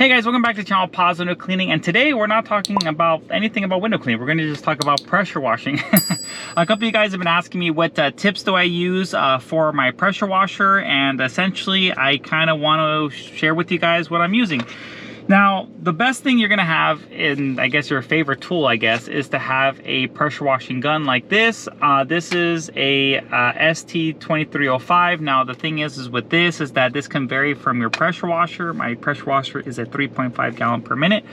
Hey guys, welcome back to the channel Pause Window Cleaning, and today we're not talking about anything about window cleaning. We're going to just talk about pressure washing. A couple of you guys have been asking me what tips do I use for my pressure washer, and essentially I kind of want to share with you guys what I'm using. Now, the best thing you're gonna have in, I guess, your favorite tool, I guess, is to have a pressure washing gun like this. This is a ST2305. Now, the thing is with this is that this can vary from your pressure washer. My pressure washer is at 3.5 gallon per minute.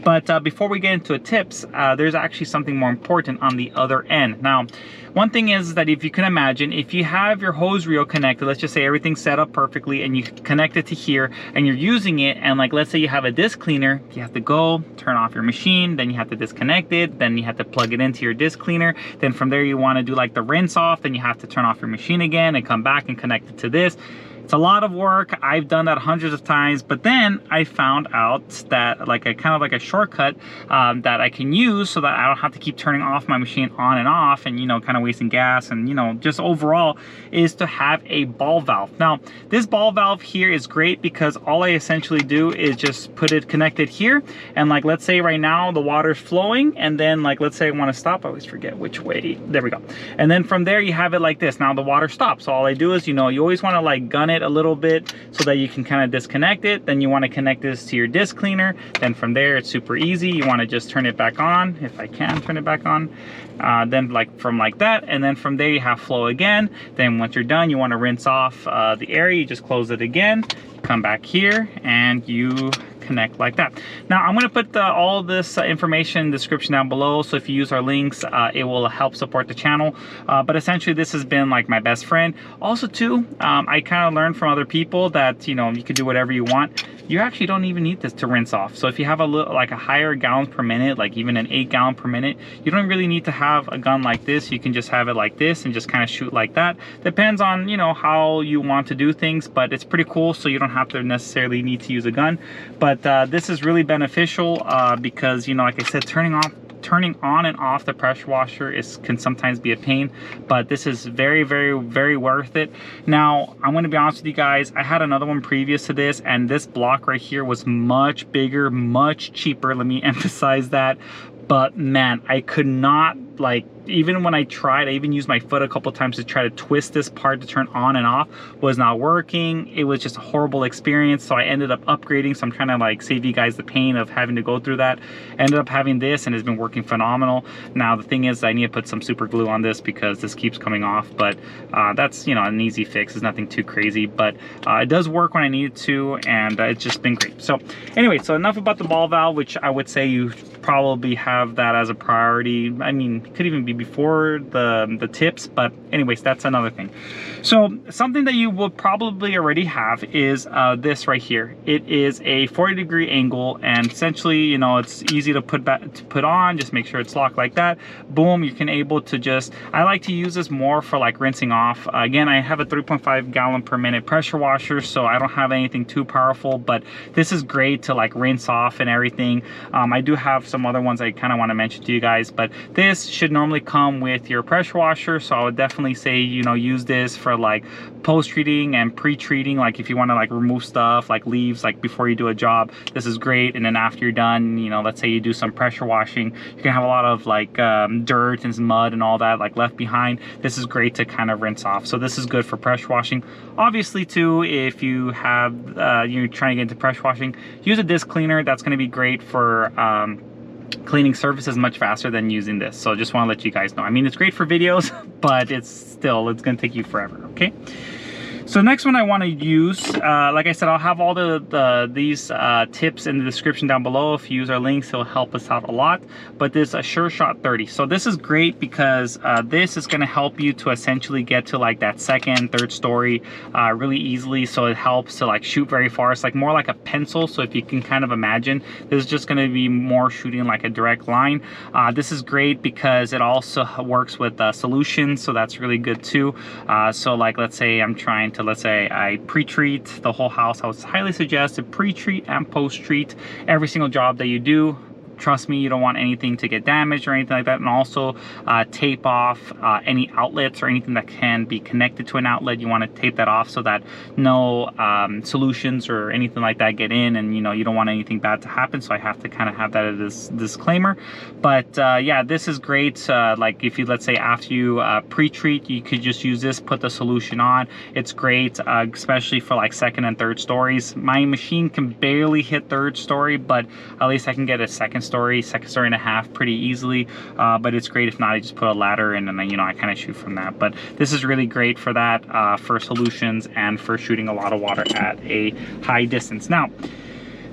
But before we get into tips, there's actually something more important on the other end. Now, one thing is that if you can imagine, if you have your hose reel connected, let's just say everything's set up perfectly and you connect it to here and you're using it, and like let's say you have a disc cleaner, you have to go turn off your machine, then you have to disconnect it, then you have to plug it into your disc cleaner, then from there you want to do like the rinse off, then you have to turn off your machine again and come back and connect it to this. It's a lot of work. I've done that hundreds of times, but then I found out that like a kind of like a shortcut that I can use so that I don't have to keep turning off my machine on and off and, you know, kind of wasting gas and, you know, just overall, is to have a ball valve. Now, this ball valve here is great because all I essentially do is just put it connected here, and like let's say right now the water's flowing, and then like let's say I want to stop, I always forget which way, there we go, and then from there you have it like this. Now the water stops, so all I do is, you know, you always want to like gun it a little bit so that you can kind of disconnect it. Then you want to connect this to your disc cleaner. Then from there it's super easy. You want to just turn it back on, if I can turn it back on, then like from like that, and then from there you have flow again. Then once you're done, you want to rinse off the area, you just close it again, come back here, and you connect like that. Now I'm going to put all this information in the description down below, so if you use our links, it will help support the channel. But essentially this has been like my best friend. Also too, I kind of learned from other people that, you know, you could do whatever you want. You actually don't even need this to rinse off. So if you have a little, like a higher gallons per minute, like even an 8 gallon per minute, you don't really need to have a gun like this. You can just have it like this and just kind of shoot like that. Depends on, you know, how you want to do things, but it's pretty cool, so you don't have to necessarily need to use a gun. But this is really beneficial because, you know, like I said, turning on and off the pressure washer can sometimes be a pain, but this is very, very, very worth it. Now, I'm going to be honest with you guys, I had another one previous to this, and this block right here was much bigger, much cheaper. Let me emphasize that. But man, I could not, like, even when I tried, I even used my foot a couple times to try to twist this part to turn on and off, was not working. It was just a horrible experience, so I ended up upgrading. So I'm trying to like save you guys the pain of having to go through that. Ended up having this, and it's been working phenomenal. Now the thing is, I need to put some super glue on this because this keeps coming off, but that's, you know, an easy fix. It's nothing too crazy, but it does work when I need it to, and it's just been great. So anyway, so enough about the ball valve, which I would say you probably have that as a priority. I mean, it could even be before the tips, but anyways, that's another thing. So something that you will probably already have is this right here. It is a 40-degree angle, and essentially, you know, it's easy to put on. Just make sure it's locked like that. Boom, you can able to just, I like to use this more for like rinsing off. Again, I have a 3.5 gallon per minute pressure washer, so I don't have anything too powerful, but this is great to like rinse off and everything. I do have some other ones I kind of want to mention to you guys, but this should normally come with your pressure washer, so I would definitely say, you know, use this for like post-treating and pre-treating. Like if you want to like remove stuff like leaves, like before you do a job, this is great. And then after you're done, you know, let's say you do some pressure washing, you can have a lot of like dirt and mud and all that like left behind. This is great to kind of rinse off, so this is good for pressure washing. Obviously too, if you have you're trying to get into pressure washing, use a disc cleaner. That's going to be great for cleaning surfaces much faster than using this. So just want to let you guys know. I mean, it's great for videos, but it's going to take you forever. Okay. So next one I want to use, like I said, I'll have all these tips in the description down below. If you use our links, it'll help us out a lot. But this a Sure Shot 30. So this is great because this is going to help you to essentially get to like that second, third story really easily. So it helps to like shoot very far. It's like more like a pencil. So if you can kind of imagine, this is just going to be more shooting like a direct line. This is great because it also works with solutions. So that's really good too. So like, let's say I'm trying to, let's say I pre-treat the whole house. I would highly suggest to pre-treat and post-treat every single job that you do. trust me, you don't want anything to get damaged or anything like that. And also tape off any outlets or anything that can be connected to an outlet. You want to tape that off so that no solutions or anything like that get in, and you don't want anything bad to happen. So I have to kind of have that as a disclaimer. But yeah, this is great. Like if you, let's say after you pre-treat, you could just use this, put the solution on. It's great, especially for like second and third stories. My machine can barely hit third story, but at least I can get a second story and a half pretty easily. But it's great if not, I just put a ladder in and then I kind of shoot from that. But this is really great for that, for solutions and for shooting a lot of water at a high distance. Now,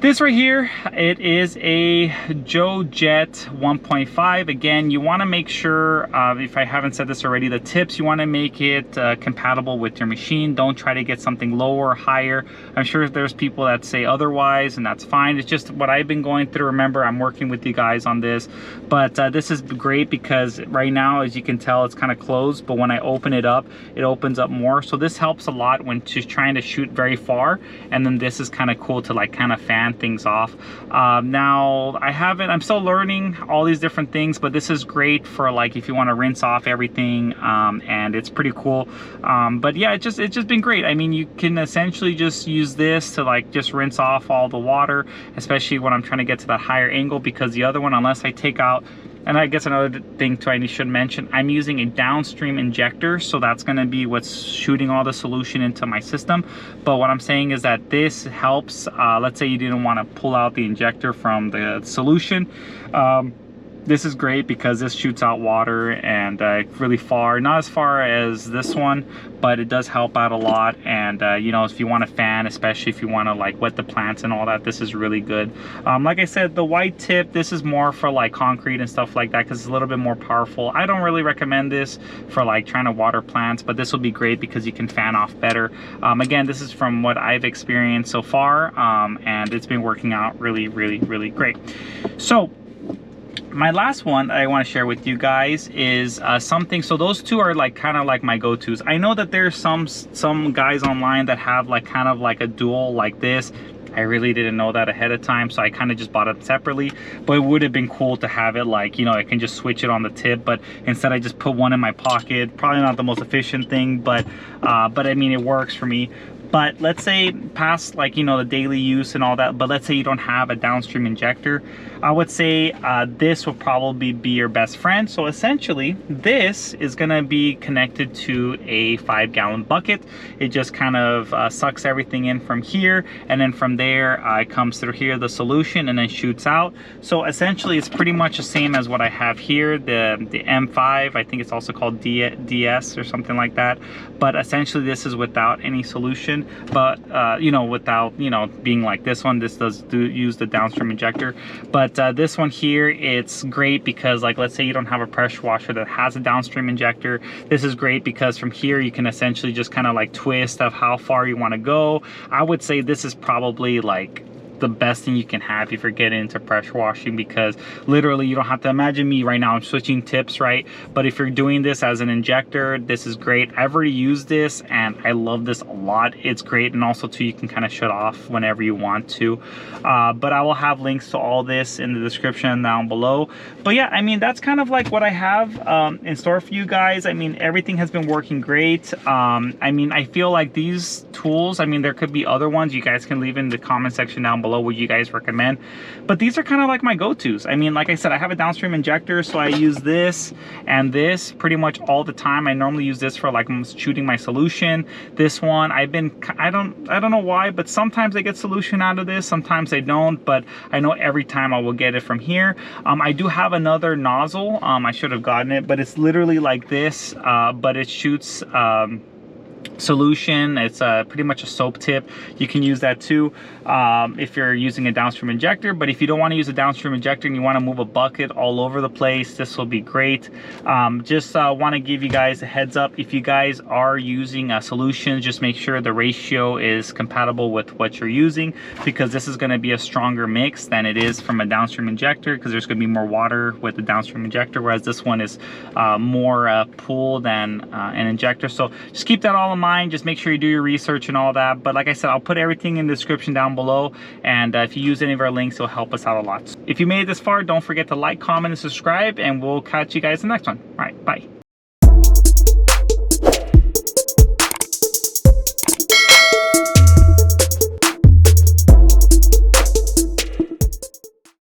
this right here, it is a XJet 1.5. Again, you want to make sure, if I haven't said this already, the tips, you want to make it compatible with your machine. Don't try to get something lower or higher. I'm sure there's people that say otherwise, and that's fine. It's just what I've been going through. Remember, I'm working with you guys on this, but this is great because right now, as you can tell, it's kind of closed, but when I open it up, it opens up more. So this helps a lot when just trying to shoot very far, and then this is kind of cool to like kind of fan things off. Now I'm still learning all these different things, but this is great for like if you want to rinse off everything, and it's pretty cool. But yeah, it's just been great. I mean, you can essentially just use this to like just rinse off all the water, especially when I'm trying to get to that higher angle, because the other one, unless I take out, and I guess another thing too I should mention, I'm using a downstream injector, so that's going to be what's shooting all the solution into my system. But what I'm saying is that this helps, let's say you didn't want to pull out the injector from the solution. This is great because this shoots out water and really far, not as far as this one, but it does help out a lot. And if you want to fan, especially if you want to like wet the plants and all that, this is really good. Like I said, the white tip, this is more for like concrete and stuff like that because it's a little bit more powerful. I don't really recommend this for like trying to water plants, but this will be great because you can fan off better. Again, this is from what I've experienced so far, and it's been working out really, really, really great. So my last one I want to share with you guys is something. So those two are like kind of like my go-tos. I know that there's some guys online that have like kind of like a dual like this. I really didn't know that ahead of time, so I kind of just bought it separately. But it would have been cool to have it like, I can just switch it on the tip, but instead I just put one in my pocket. Probably not the most efficient thing, but I mean, it works for me. But let's say past like, the daily use and all that, but let's say you don't have a downstream injector, I would say this will probably be your best friend. So essentially this is gonna be connected to a 5-gallon bucket. It just kind of sucks everything in from here, and then from there it comes through here, the solution, and then shoots out. So essentially it's pretty much the same as what I have here, the M5. I think it's also called DS or something like that. But essentially this is without any solution, but without being like this one. This does use the downstream injector, but this one here, it's great because like let's say you don't have a pressure washer that has a downstream injector. This is great because from here you can essentially just kind of like twist of how far you want to go. I would say this is probably like the best thing you can have if you're getting into pressure washing, because literally you don't have to imagine me right now, I'm switching tips, right? But if you're doing this as an injector, this is great. I've already used this and I love this a lot. It's great, and also too, you can kind of shut off whenever you want to. But I will have links to all this in the description down below. But yeah, I mean, that's kind of like what I have in store for you guys. I mean, everything has been working great. I mean, I feel like these tools, I mean, there could be other ones. You guys can leave in the comment section down below what you guys recommend, but these are kind of like my go-tos. I mean, like I said, I have a downstream injector, so I use this and this pretty much all the time. I normally use this for like shooting my solution. This one, I don't know why, but sometimes I get solution out of this, sometimes I don't, but I know every time I will get it from here. I do have another nozzle. I should have gotten it, but it's literally like this, but it shoots solution. It's pretty much a soap tip. You can use that too if you're using a downstream injector. But if you don't want to use a downstream injector and you want to move a bucket all over the place, this will be great. Just want to give you guys a heads up, if you guys are using solutions, just make sure the ratio is compatible with what you're using, because this is going to be a stronger mix than it is from a downstream injector, because there's going to be more water with the downstream injector, whereas this one is more pool than an injector. So just keep that all in mind. online, just make sure you do your research and all that. But like I said, I'll put everything in the description down below, and if you use any of our links, it'll help us out a lot. If you made it this far, don't forget to like, comment, and subscribe, and we'll catch you guys in the next one. All right, bye.